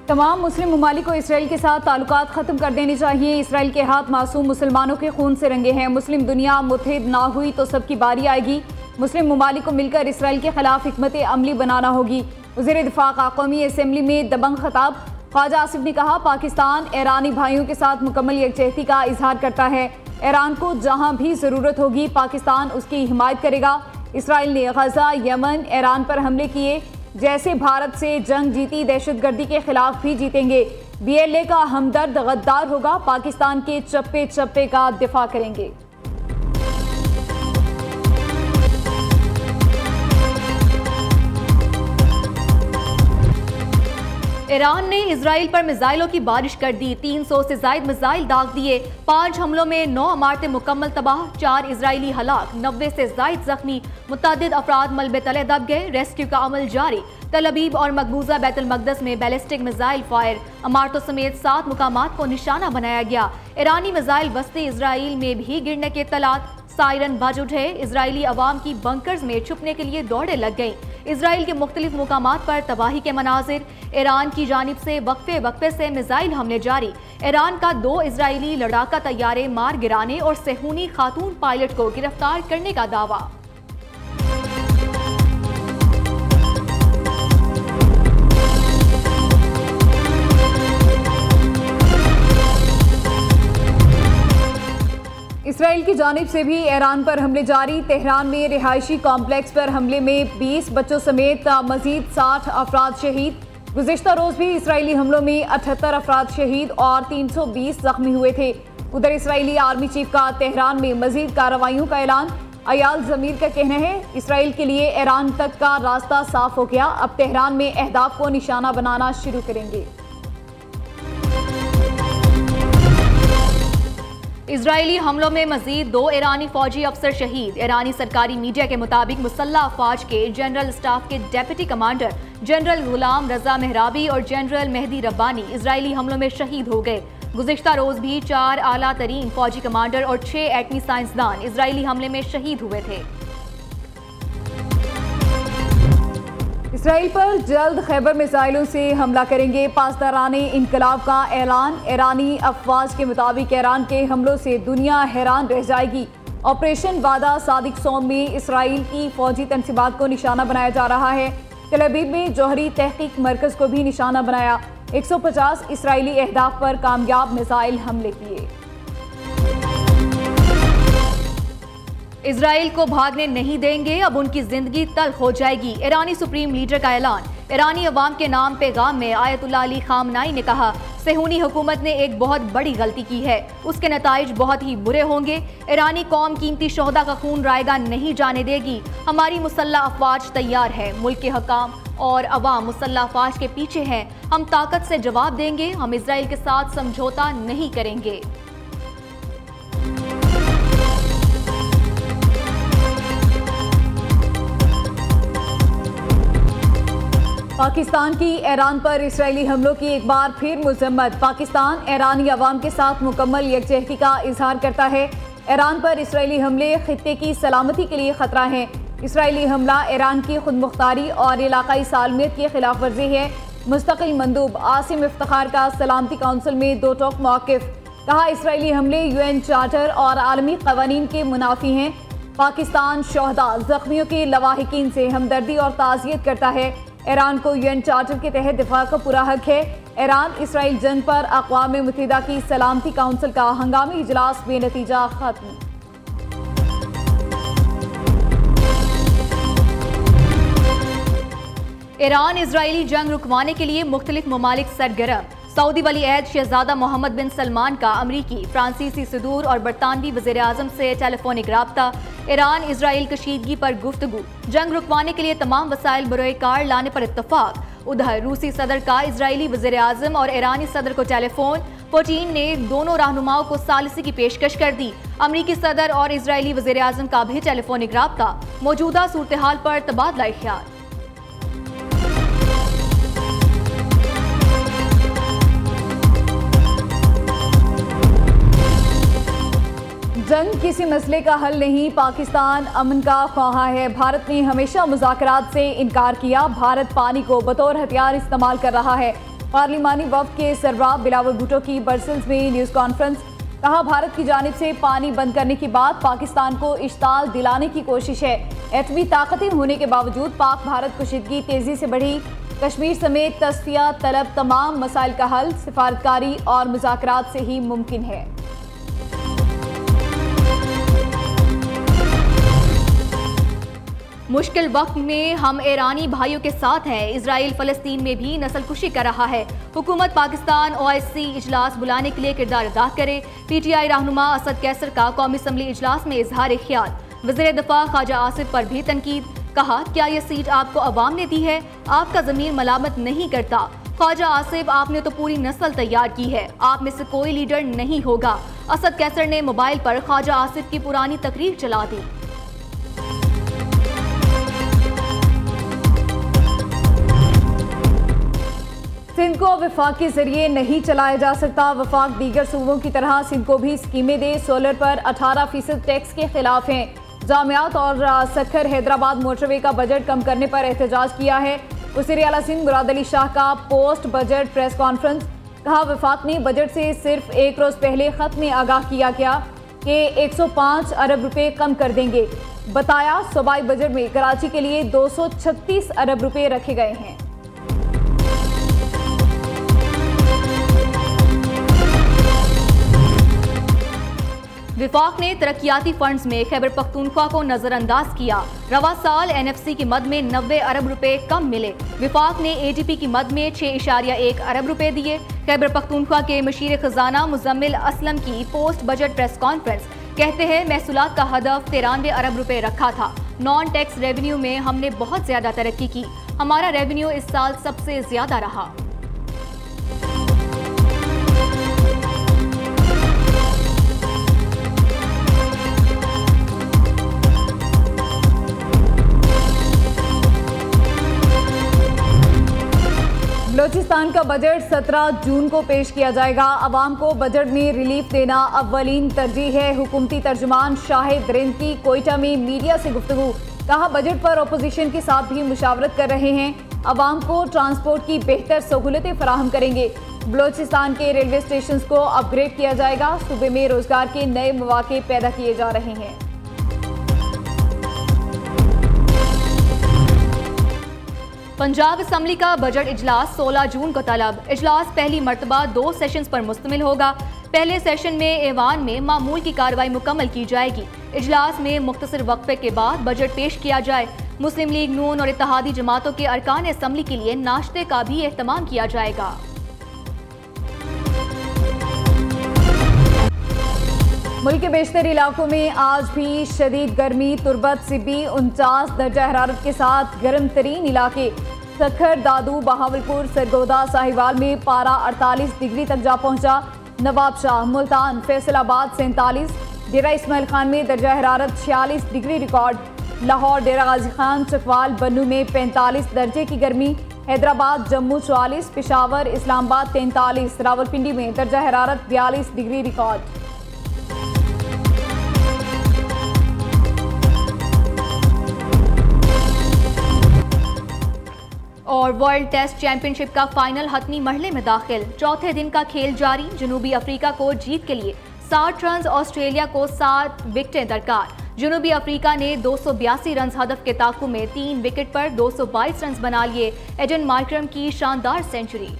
तमाम मुस्लिम ममालिक को इसराइल के साथ ताल्लुकात ख़त्म कर देने चाहिए। इसराइल के हाथ मासूम मुसलमानों के खून से रंगे हैं। मुस्लिम दुनिया मुत्तहिद ना हुई तो सबकी बारी आएगी। मुस्लिम ममालिक को मिलकर इसराइल के खिलाफ हिकमत अमली बनाना होगी। वज़ीर दिफा का कौमी असम्बली में दबंग खिताब। ख्वाजा आसिफ ने कहा, पाकिस्तान ईरानी भाइयों के साथ मुकम्मल यकजहती का इजहार करता है। ईरान को जहाँ भी ज़रूरत होगी पाकिस्तान उसकी हिमायत करेगा। इसराइल ने गजा, यमन, ईरान पर हमले किए। जैसे भारत से जंग जीती, दहशतगर्दी के खिलाफ भी जीतेंगे। BLA का हमदर्द गद्दार होगा। पाकिस्तान के चप्पे चप्पे का दिफा करेंगे। ईरान ने इसराइल पर मिसाइलों की बारिश कर दी। 300 से जायद मिसाइल दाग दिए। 5 हमलों में 9 इमारतें मुकम्मल तबाह, 4 इजरायली हलाक, 90 से जायद जख्मी, मुतअद्दिद अफराद मलबे तले दब गए। रेस्क्यू का अमल जारी। तल अबीब और मकबूजा बैतुल मकदस में बैलिस्टिक मिसाइल फायर। इमारतों समेत 7 मुकामात को निशाना बनाया गया। ईरानी मिसाइल वस्ती इसराइल में भी गिरने के तलात। सायरन बज उठे। इजरायली अवाम की बंकर्स में छुपने के लिए दौड़े लग गईं। इसराइल के मुख्तलिफ मुकामात पर तबाही के मनाजिर। ईरान की जानिब से वक्फे वक्फे से मिसाइल हमले जारी। ईरान का 2 इजरायली लड़ाका तैयारे मार गिराने और सेहूनी खातून पायलट को गिरफ्तार करने का दावा। इसराइल की जानिब से भी ईरान पर हमले जारी। तेहरान में रिहायशी कॉम्प्लेक्स पर हमले में 20 बच्चों समेत मजीद 60 अफराद शहीद। गुज़िश्ता रोज़ भी इसराइली हमलों में 78 अफराद शहीद और 320 जख्मी हुए थे। उधर इसराइली आर्मी चीफ का तेहरान में मजीद कार्रवाइयों का ऐलान। अयाल ज़मीर का कहना है, इसराइल के लिए ईरान तक का रास्ता साफ हो गया। अब तेहरान में अहदाफ को निशाना बनाना शुरू करेंगे। इजरायली हमलों में मजीद 2 ईरानी फौजी अफसर शहीद। ईरानी सरकारी मीडिया के मुताबिक मुसल्लह अफवाज के जनरल स्टाफ के डेप्यूटी कमांडर जनरल गुलाम रजा मेहराबी और जनरल मेहदी रब्बानी इजरायली हमलों में शहीद हो गए। गुज़िश्ता रोज भी 4 आला तरीन फौजी कमांडर और 6 एटमी साइंसदान इजरायली हमले में शहीद हुए थे। इसराइल पर जल्द खैबर मिसाइलों से हमला करेंगे। पासदाराने इनकलाब का ऐलान। ईरानी अफवाज के मुताबिक ईरान के हमलों से दुनिया हैरान रह जाएगी। ऑपरेशन वादा सादिक सोम में इसराइल की फौजी तनसीबात को निशाना बनाया जा रहा है। तल अबीब में जौहरी तहकीक मरकज को भी निशाना बनाया। 150 इसराइली अहदाफ पर कामयाब मिसाइल हमले किए। इजराइल को भागने नहीं देंगे, अब उनकी जिंदगी तल्ख हो जाएगी। ईरानी सुप्रीम लीडर का ऐलान। ईरानी अवाम के नाम पैगाम में आयतुल्लाह अली खामनाई ने कहा, सेहूनी हुकूमत ने एक बहुत बड़ी गलती की है, उसके नताइज बहुत ही बुरे होंगे। ईरानी कौम कीमती शोहदा का खून रायगा नहीं जाने देगी। हमारी मुसल्लह अफवाज तैयार है। मुल्क के हकाम और अवाम मुसल्लह अफवाज के पीछे हैं। हम ताकत से जवाब देंगे। हम इजराइल के साथ समझौता नहीं करेंगे। पाकिस्तान की ईरान पर इसराइली हमलों की एक बार फिर मजम्मत। पाकिस्तान ईरानी अवाम के साथ मुकम्मल यकजहती का इजहार करता है। ईरान पर इसराइली हमले खित्ते की सलामती के लिए खतरा है। इसराइली हमला ईरान की खुदमुख्तारी और इलाकाई सालमियत की खिलाफ वर्जी है। मुस्तकिल मंदूब आसिम इफ्तिखार का सलामती काउंसिल में 2 टोक मौक़िफ़। कहा, इसराइली हमले UN चार्टर और आलमी क़वानीन के मुनाफी हैं। पाकिस्तान शोहदा जख्मियों के लवाहिकीन से हमदर्दी और ताज़ियत करता है। ईरान को UN चार्टर के तहत दिफा का पूरा हक है। ईरान इसराइल जंग पर अक़वाम मुत्तहिदा की सलामती काउंसिल का हंगामी इजलास बेनतीजा खत्म। ईरान इजरायली जंग रुकवाने के लिए मुख्तलिफ ममालिक सरगर्म। सऊदी वली अहद शहजादा मोहम्मद बिन सलमान का अमरीकी, फ्रांसीसी सदूर और बरतानवी वज़ीर आज़म से टेलीफोनिक राब्ता। ईरान इसराइल कशीदगी पर गुफ्तगू। जंग रुकवाने के लिए तमाम वसाइल बरोए कार लाने पर इत्तफाक। उधर रूसी सदर का इजरायली वज़ीर आज़म और ईरानी सदर को टेलीफोन। पुतिन ने दोनों रहनुमाओं को सालिसी की पेशकश कर दी। अमरीकी सदर और इजरायली वज़ीर आज़म का भी टेलीफोनिक राब्ता। मौजूदा सूरत हाल पर तबादला ख्याल। जंग किसी मसले का हल नहीं, पाकिस्तान अमन का ख्वाहा है। भारत ने हमेशा मुज़ाकरात से इनकार किया। भारत पानी को बतौर हथियार इस्तेमाल कर रहा है। पार्लिमानी वफ्द के सरबराह बिलावल भुट्टो की ब्रसेल्स में न्यूज़ कॉन्फ्रेंस। कहा, भारत की जानिब से पानी बंद करने के बाद पाकिस्तान को इश्ताल दिलाने की कोशिश है। एटमी ताकतें होने के बावजूद पाक भारत कशीदगी तेजी से बढ़ी। कश्मीर समेत तस्फिया तलब तमाम मसाइल का हल सिफारतकारी और मुज़ाकरात से ही मुमकिन है। मुश्किल वक्त में हम ईरानी भाइयों के साथ हैं। इजराइल फ़लस्तीन में भी नस्लकुशी कर रहा है। हुकूमत पाकिस्तान OIC इजलास बुलाने के लिए किरदार अदा करे। PTI रहनुमा असद कैसर का कौमी असम्बली इजलास में इजहार ख्याल। वज़ीर दिफा ख्वाजा आसिफ पर भी तनकीद। कहा, क्या यह सीट आपको अवाम ने दी है? आपका ज़मीर मलामत नहीं करता। ख्वाजा आसिफ, आपने तो पूरी नस्ल तैयार की है, आप में से कोई लीडर नहीं होगा। असद कैसर ने मोबाइल पर ख्वाजा आसिफ की पुरानी तकरीर चला दी। सिंध को वफाक के जरिए नहीं चलाया जा सकता। वफाक दीगर सूबों की तरह सिंध को भी स्कीमें दे। सोलर पर 18% टैक्स के खिलाफ हैं। जामियात और सखर हैदराबाद मोटरवे का बजट कम करने पर एहतजाज किया है। वज़ीर आला सिंध मुराद अली शाह का पोस्ट बजट प्रेस कॉन्फ्रेंस। कहा, वफाक ने बजट से सिर्फ एक रोज़ पहले खत में आगाह किया गया कि 105 अरब रुपए कम कर देंगे। बताया, सूबाई बजट में कराची के लिए 236 अरब रुपए रखे गए हैं। विफाक ने तरक्याती फंड्स में खैबर पख्तूनख्वा को नजरअंदाज किया। रवा साल NFC की मद में 90 अरब रुपए कम मिले। विफाक ने ADP की मद में 6.1 अरब रुपए दिए। खैबर पख्तूनख्वा के मशीर खजाना मुजम्मिल असलम की पोस्ट बजट प्रेस कॉन्फ्रेंस। कहते हैं, महसूलात का हदफ 93 अरब रुपए रखा था। नॉन टैक्स रेवेन्यू में हमने बहुत ज्यादा तरक्की की। हमारा रेवेन्यू इस साल सबसे ज्यादा रहा। बलूचिस्तान का बजट 17 जून को पेश किया जाएगा। अवाम को बजट में रिलीफ देना अव्वलीन तरजीह है। हुकूमती तर्जुमान शाहिद रिंद की कोयटा में मीडिया से गुफ्तगू। कहा, बजट पर अपोजिशन के साथ भी मुशावरत कर रहे हैं। अवाम को ट्रांसपोर्ट की बेहतर सहूलतें फराहम करेंगे। बलूचिस्तान के रेलवे स्टेशन को अपग्रेड किया जाएगा। सूबे में रोजगार के नए मौके पैदा किए जा रहे हैं। पंजाब असम्बली का बजट इजलास 16 जून को तलब। इजलास पहली मरतबा 2 सेशंस पर मुश्तमिल होगा। पहले सेशन में ऐवान में मामूल की कार्रवाई मुकम्मल की जाएगी। इजलास में मुख्तसर वक्फे के बाद बजट पेश किया जाए। मुस्लिम लीग नून और इत्तेहादी जमातों के अरकान असम्बली के लिए नाश्ते का भी एहतमाम किया जाएगा। मुल्क के बेशतर इलाकों में आज भी शदीद गर्मी। तुरबत सिब्बी 49 दर्जा हरारत के साथ गर्म तरीन इलाके। सखर, दादू, बहावलपुर, सरगोदा, साहिवाल में पारा 48 डिग्री तक जा पहुंचा। नवाबशाह, मुल्तान, फैसलाबाद 47, डेरा इस्माइल खान में दर्जा हरारत 46 डिग्री रिकॉर्ड। लाहौर, डेरा गाजी खान, चकवाल, बन्नू में 45 दर्जे की गर्मी। हैदराबाद, जम्मू 44, पेशावर, इस्लामाबाद 43, रावलपिंडी में दर्जा हरारत 42 डिग्री रिकॉर्ड। और वर्ल्ड टेस्ट चैंपियनशिप का फाइनल हतमी मरहले में दाखिल। चौथे दिन का खेल जारी। जनूबी अफ्रीका को जीत के लिए 60 रन, ऑस्ट्रेलिया को 7 विकेटें दरकार। जनूबी अफ्रीका ने 282 रन हदफ के ताकू में 3 विकेट पर 222 रन बना लिए। एडन मार्करम की शानदार सेंचुरी।